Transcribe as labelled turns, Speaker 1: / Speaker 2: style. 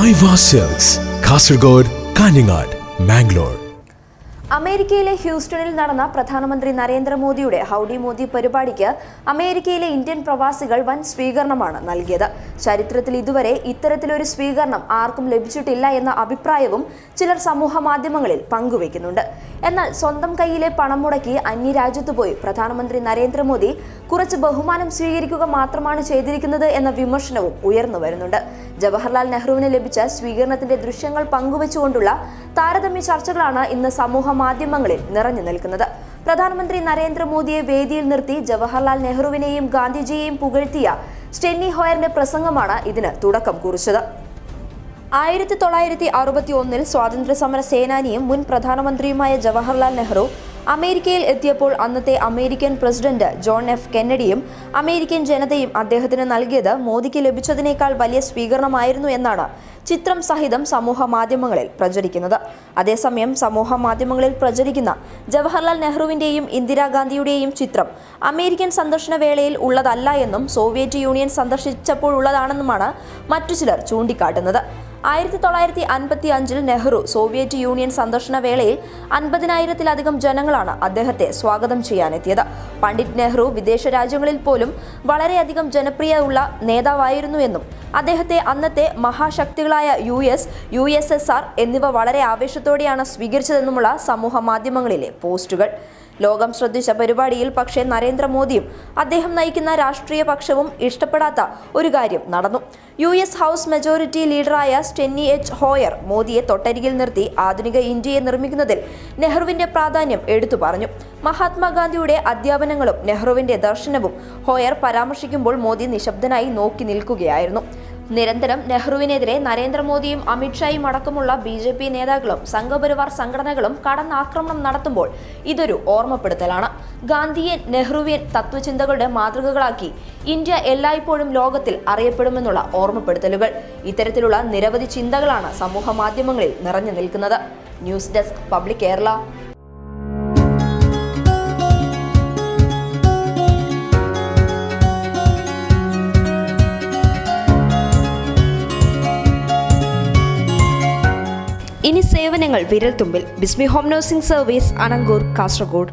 Speaker 1: Aiwa silks, Kasaragod, Kanhangad, Mangalore.
Speaker 2: അമേരിക്കയിലെ ഹ്യൂസ്റ്റണിൽ നടന്ന പ്രധാനമന്ത്രി നരേന്ദ്രമോദിയുടെ ഹൌഡി മോദി പരിപാടിക്ക് അമേരിക്കയിലെ ഇന്ത്യൻ പ്രവാസികൾ വൻ സ്വീകരണമാണ് നൽകിയത്. ചരിത്രത്തിൽ ഇതുവരെ ഇത്തരത്തിലൊരു സ്വീകരണം ആർക്കും ലഭിച്ചിട്ടില്ല എന്ന അഭിപ്രായവും ചിലർ സമൂഹ മാധ്യമങ്ങളിൽ പങ്കുവയ്ക്കുന്നുണ്ട്. എന്നാൽ സ്വന്തം കയ്യിലെ പണം മുടക്കി അന്യരാജ്യത്ത് പോയി പ്രധാനമന്ത്രി നരേന്ദ്രമോദി കുറച്ച് ബഹുമാനം സ്വീകരിക്കുക മാത്രമാണ് ചെയ്തിരിക്കുന്നത് എന്ന വിമർശനവും ഉയർന്നു വരുന്നുണ്ട്. ജവഹർലാൽ നെഹ്റുവിന് ലഭിച്ച സ്വീകരണത്തിന്റെ ദൃശ്യങ്ങൾ പങ്കുവച്ചുകൊണ്ടുള്ള താരതമ്യ ചർച്ചകളാണ് ഇന്ന് സമൂഹ മാധ്യമങ്ങളിൽ നിറഞ്ഞു നിൽക്കുന്നത്. പ്രധാനമന്ത്രി നരേന്ദ്രമോദിയെ വേദിയിൽ നിർത്തി ജവഹർലാൽ നെഹ്റുവിനെയും ഗാന്ധിജിയെയും പുകഴ്ത്തിയ സ്റ്റെന്നി ഹോയറിന്റെ പ്രസംഗമാണ് ഇതിന് തുടക്കം കുറിച്ചത്. 1961 സ്വാതന്ത്ര്യ സമര സേനാനിയും മുൻ പ്രധാനമന്ത്രിയുമായ ജവഹർലാൽ നെഹ്റു അമേരിക്കയിൽ എത്തിയപ്പോൾ അന്നത്തെ അമേരിക്കൻ പ്രസിഡന്റ് ജോൺ എഫ് കെന്നഡിയും അമേരിക്കൻ ജനതയും അദ്ദേഹത്തിന് നൽകിയത് മോദിക്ക് ലഭിച്ചതിനേക്കാൾ വലിയ സ്വീകരണമായിരുന്നു എന്നാണ് ചിത്രം സഹിതം സമൂഹ മാധ്യമങ്ങളിൽ പ്രചരിക്കുന്നത്. അതേസമയം സമൂഹ മാധ്യമങ്ങളിൽ പ്രചരിക്കുന്ന ജവഹർലാൽ നെഹ്റുവിന്റെയും ഇന്ദിരാഗാന്ധിയുടെയും ചിത്രം അമേരിക്കൻ സന്ദർശന വേളയിൽ ഉള്ളതല്ല എന്നും സോവിയറ്റ് യൂണിയൻ സന്ദർശിച്ചപ്പോഴുള്ളതാണെന്നുമാണ് മറ്റു ചിലർ ചൂണ്ടിക്കാട്ടുന്നത്. 1955 നെഹ്റു സോവിയറ്റ് യൂണിയൻ സന്ദർശന വേളയിൽ 50,000-ത്തിലധികം ജനങ്ങളാണ് അദ്ദേഹത്തെ സ്വാഗതം ചെയ്യാനെത്തിയത്. പണ്ഡിറ്റ് നെഹ്റു വിദേശ രാജ്യങ്ങളിൽ പോലും വളരെയധികം ജനപ്രിയമുള്ള നേതാവായിരുന്നുവെന്നും അദ്ദേഹത്തെ അന്നത്തെ മഹാശക്തികളായ USSR എന്നിവ വളരെ ആവേശത്തോടെയാണ് സ്വീകരിച്ചതെന്നുമുള്ള സമൂഹ മാധ്യമങ്ങളിലെ പോസ്റ്റുകൾ. ലോകം ശ്രദ്ധിച്ച പരിപാടിയിൽ പക്ഷേ നരേന്ദ്രമോദിയും അദ്ദേഹം നയിക്കുന്ന രാഷ്ട്രീയ പക്ഷവും ഇഷ്ടപ്പെടാത്ത ഒരു കാര്യം നടന്നു. US ഹൗസ് മെജോറിറ്റി ലീഡറായ സ്റ്റെന്നി എച്ച് ഹോയർ മോദിയെ തൊട്ടരികിൽ നിർത്തി ആധുനിക ഇന്ത്യയെ നിർമ്മിക്കുന്നതിൽ നെഹ്റുവിന്റെ പ്രാധാന്യം എടുത്തു പറഞ്ഞു. മഹാത്മാഗാന്ധിയുടെ അധ്യാപനങ്ങളും നെഹ്റുവിന്റെ ദർശനവും ഹോയർ പരാമർശിക്കുമ്പോൾ മോദി നിശബ്ദനായി നോക്കി നിൽക്കുകയായിരുന്നു. നിരന്തരം നെഹ്റുവിനെതിരെ നരേന്ദ്രമോദിയും അമിത്ഷായും അടക്കമുള്ള BJP നേതാക്കളും സംഘപരിവാർ സംഘടനകളും കടന്നാക്രമണം നടത്തുമ്പോൾ ഇതൊരു ഓർമ്മപ്പെടുത്തലാണ്. ഗാന്ധിയൻ നെഹ്റുവിയൻ തത്വചിന്തകളുടെ മാതൃകകളാക്കി ഇന്ത്യ എല്ലായ്പ്പോഴും ലോകത്തിൽ അറിയപ്പെടുമെന്നുള്ള ഓർമ്മപ്പെടുത്തലുകൾ. ഇത്തരത്തിലുള്ള നിരവധി ചിന്തകളാണ് സമൂഹ മാധ്യമങ്ങളിൽ നിറഞ്ഞു നിൽക്കുന്നത്. News desk public Kerala. ഇനി സേവനങ്ങൾ വിരൽത്തുമ്പിൽ. ബിസ്മി home nursing service, Anangoor, Kasaragod.